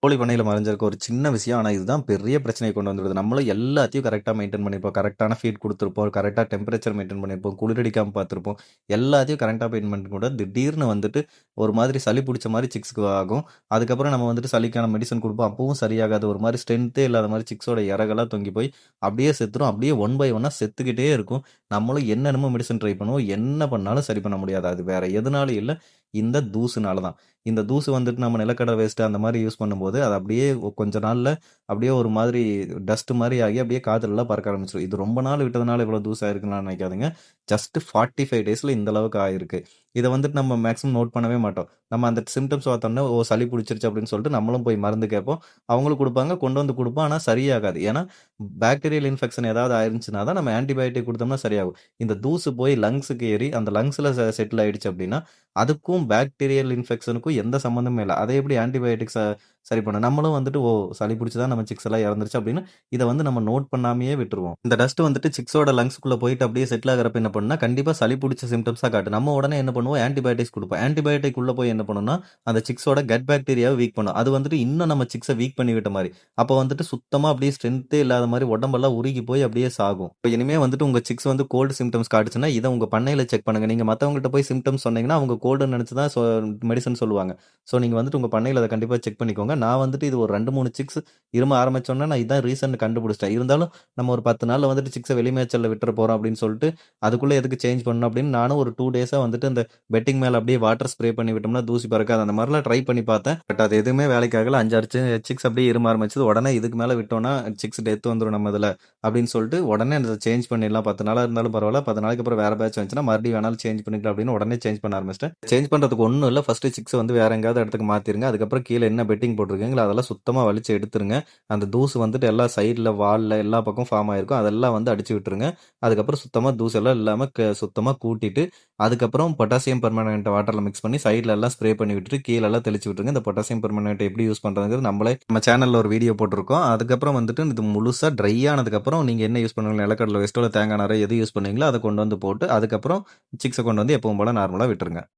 கோழி பண்ணையில மறைஞ்சிருக்க ஒரு சின்ன விஷயம். ஆனா, இதுதான் பெரிய பிரச்சனைய கொண்டு வந்துடுது. நம்மளும் எல்லாத்தையும் கரெக்ட்டா மெயின்டெயின் பண்ணியிருப்போம். கரெக்ட்டான ஃபீட் குடுத்துருப்போம். கரெக்ட்டா டெம்பரேச்சர் மெயின்டெயின் பண்ணியிருப்போம். குளிரடிக்காம பார்த்துருப்போம். எல்லாத்தையும் கரெக்ட்டா மெயின்டெயின் பண்ணிட்டு கூட திடீர்னு வந்துட்டு ஒரு மாதிரி சளி புடிச்ச மாரி சிக்ஸ்க்கு ஆகும். அதுக்கப்புறம் நம்ம வந்துட்டு சளிக்கான மெடிசின் குடுப்போம். அப்பவும் சரியாகாது. ஒரு மாரி ஸ்ட்ரென்த்தே இல்லாத மாரி சிக்ஸோட இறகெல்லாம் தொங்கி போய் அப்படியே செத்துரும். அப்படியே ஒன் பை ஒன்னா செத்துக்கிட்டே இருக்கும். நம்மளும் என்னென்னமோ மெடிசின் ட்ரை பண்ணுவோம். என்ன பண்ணாலும் சரி பண்ண முடியாது. அது வேற எதுனாலும் இல்ல. இந்த தூசுனால தான். இந்த தூசு வந்துட்டு நம்ம நிலக்கடலை வேஸ்ட் அந்த மாரி யூஸ் பண்ணும்போது, அது அப்படியே கொஞ்ச நாள்ல அப்படியே ஒரு மாதிரி டஸ்ட் மாரி ஆகி அப்படியே காத்துலலாம் பறக்க ஆரம்பிச்சுரும். இது ரொம்ப நாள் விட்டதுனால இவ்வளோ தூசு ஆயிருக்குன்லாம் நினைக்காதீங்க. ஜஸ்ட் 45 டேஸ்ல இந்த அளவுக்கு ஆயிருக்கு. இத வந்துட்டு நம்ம மேக்ஸிமம் நோட் பண்ணவே மாட்டோம். நம்ம அந்த சிம்ப்டம்ஸ் பார்த்தோனே, ஓ! சளி புடிச்சிருச்சு அப்படின்னு சொல்லிட்டு நம்மளும் போய் மருந்து கேட்போம். அவங்களும் குடுப்பாங்க, கொண்டு வந்து குடுப்போம். ஆனா சரியாகாது. ஏன்னா, பாக்டீரியல் இன்ஃபெக்ஷன் ஏதாவது ஆயிருந்துச்சுனா தான் நம்ம ஆன்டிபயோட்டிக் குடுத்தோம்னா சரியாகும். இந்த தூசு போய் லங்ஸ்க்கு ஏறி அந்த லங்ஸ்ல செட்டில் ஆயிடுச்சு அப்படின்னா, அதுக்கும் பாக்டீரியல் இன்ஃபெக்ஷனுக்கும் எந்த சம்மந்தமுமே இல்ல. அதை எப்படி ஆன்டிபயோட்டிக்ஸ சரி பண்ணும்? நம்மளும் வந்துட்டு, ஓ! சளி புடிச்சு தான் நம்ம சிக்ஸ் எல்லாம் இறந்துருச்சு அப்படின்னு இத வந்து நம்ம நோட் பண்ணாமயே விட்டுருவோம். இந்த டஸ்ட் வந்துட்டு சிக்ஸோட லங்ஸ்க்குள்ள போயிட்டு அப்படியே செட்டில் ஆகுறப்ப என்ன பண்ணும்னா, கண்டிப்பா சளி புடிச்ச சிம்ப்டம்ஸா காட்டும். நம்ம உடனே என்ன பண்ணுவோம்? ஆன்டிபயோட்டிக்ஸ் குடுப்போம். ஆன்டிபயோட்டிக் உள்ள போய் என்ன பண்ணும்னா, அந்த சிக்ஸோட கட் பாக்டீரியாவ வீக் பண்ணும். அது வந்துட்டு இன்னும் நம்ம சிக்ஸ வீக் பண்ணி விட்ட மாரி. அப்ப வந்துட்டு சுத்தமா அப்படியே ஸ்ட்ரென்த்தே இல்லாத மாரி உடம்பெல்லாம் உருகி போய் அப்படியே சாகும். இப்ப இனிமே வந்துட்டு உங்க சிக்ஸ் வந்து கோல்டு சிம்ப்டம்ஸ் காட்டுச்சுன்னா, இத உங்க பண்ணையில செக் பண்ணுங்க. நீங்க மத்தவங்ககிட்ட போய் சிம்ப்டம்ஸ் சொன்னீங்கன்னா, அவங்க கோல்டுன்னு நெனச்சு தான் மெடிசின் சொல்லுவாங்க. ஸோ நீங்க வந்துட்டு உங்க பண்ணையில அத கண்டிப்பா செக் பண்ணிக்கோங்க. நான் வந்துட்டு இது ஒரு 2, 3 சிக்ஸ் இரும ஆரம்பிச்சோனே நான் இதான் ரீசன்னு கண்டுபிடிச்சுட்டேன். இருந்தாலும் நம்ம ஒரு 10 நாள்ல வந்துட்டு சிக்ஸ வெளி மேய்ச்சல்ல விட்டுற போறோம் அப்படின்னு சொல்லிட்டு, அதுக்குள்ள எதுக்கு சேஞ்ச் பண்ணணும் அப்படின்னு நானும் ஒரு 2 டேஸா வந்துட்டு இந்த பெட்டிங் மேல அப்படியே வாட்டர் ஸ்ப்ரே பண்ணி விட்டோம்னா தூசி பறக்காது. அந்த மாரிலாம் ட்ரை பண்ணி பார்த்தேன். பட் அது எதுவுமே வேலைக்கு ஆகல. 5, 6 சிக்ஸ் அப்படியே இரும ஆரம்பிச்சது. உடனே இதுக்கு மேல விட்டோம்னா சிக்ஸ் டெத் வந்துரும் நம்ம இதுல அப்படின்னு சொல்லிட்டு உடனே அத சேஞ்ச் பண்ணிடலாம். 10 நாளா இருந்தாலும் பரவால்ல. 10 நாளைக்கு அப்புறம் வேற பேட்ச் வந்துச்சுன்னா மறுபடியும் வேணாலும் சேஞ்ச் பண்ணிக்கலாம் அப்படின்னு உடனே சேஞ்ச் பண்ண ஆரம்பிச்சுட்டேன். சேஞ்ச் பண்றதுக்கு ஒண்ணும் இல்ல. ஃபர்ஸ்ட் சிக்ஸ் வந்து வேற எங்கேயாவது இடத்துக்கு மாத்திருங்க. அதுக்கப்புறம் கீழ என்ன பெட்டிங் போட்டிருக்கீங்களோ அதெல்லாம் சுத்தமா வலிச்சு எடுத்துருங்க. அந்த தூசு வந்துட்டு எல்லா சைடுல, வால்ல எல்லா பக்கம் ஃபார்ம் ஆயிருக்கும். அதெல்லாம் வந்து அடிச்சு விட்டுருங்க. அதுக்கப்புறம் சுத்தமா தூசெல்லாம் இல்லாம சுத்தமா கூட்டிட்டு, அதுக்கப்புறம் பொட்டாசியம் பெர்மனேன்ட் வாட்டர்ல மிக்ஸ் பண்ணி சைடுல எல்லாம் ஸ்ப்ரே பண்ணி விட்டுட்டு, கீழலாம் தெளிச்சு விட்டுருங்க. இந்த பொட்டாசியம் பெர்மனேன்ட் எப்படி யூஸ் பண்றதுங்கிறது நம்ம சேனல்ல ஒரு வீடியோ போட்டிருக்கோம். அதுக்கப்புறம் வந்துட்டு இது முழுசா ட்ரை ஆனதுக்கப்புறம் நீங்க என்ன யூஸ் பண்ணுவீங்களோ நிலக்கடலை வேஸ்ட்டோ, இல்ல தேங்காய் நாரோ எது யூஸ் பண்ணுவீங்களோ அத கொண்டு வந்து போட்டு, அதுக்கப்புறம் சிக்ஸ கொண்டு வந்து எப்பவும் போல நார்மலா விட்டுருங்க.